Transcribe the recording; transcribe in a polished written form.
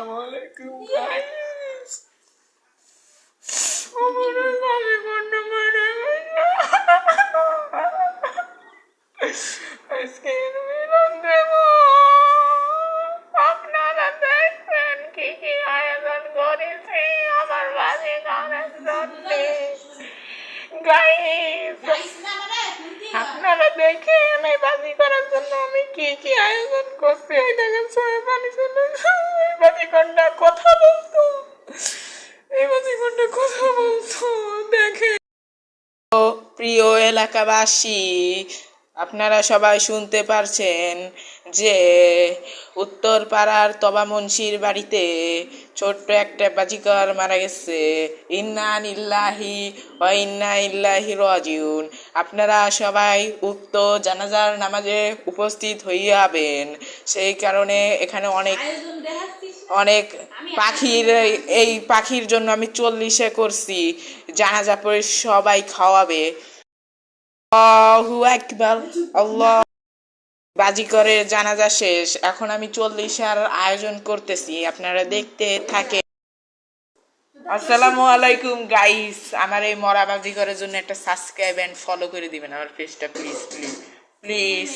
আসসালামু আলাইকুম গাইস। আমার বাজি করতে পারে আজকে মিলন দেব। আপনারা দেখবেন কি কি আয়োজন করেছে আমার বাজি গানের জন্য। গাইস আপনারা দেখেন এই বাজি করার জন্য আমি কি কি আয়োজন করছি। এই দেখেন সবাই পানি চলে এই বাজিকরটা কথা বলতো, এই বাজিকরটা কথা বলতো দেখেন। প্রিয় এলাকাবাসী, আপনারা সবাই শুনতে পারছেন যে উত্তর পাড়ার তবা মুন্সির বাড়িতে ছোট্ট একটা বাজিকর মারা গেছে। ইন্না লিল্লাহি ওয়া ইন্না ইলাইহি রাজিউন। আপনারা সবাই উক্ত জানাজার নামাজে উপস্থিত হইয়াবেন। সেই কারণে এখানে অনেক অনেক পাখির, এই পাখির জন্য আমি 40-এ করছি। জানাজা পড়ে সবাই খাওয়াবে। আল্লাহু আকবার। আল্লাহ। বাজিকরের জানাজা শেষ, এখন আমি 40-এর আয়োজন করতেছি, আপনারা দেখতে থাকে। আসসালামু আলাইকুম গাইস। আমার এই মরা বাজিকরের জন্য একটা সাবস্ক্রাইব এন্ড ফলো করে দিবেন আমার পেজটা, প্লিজ প্লিজ প্লিজ।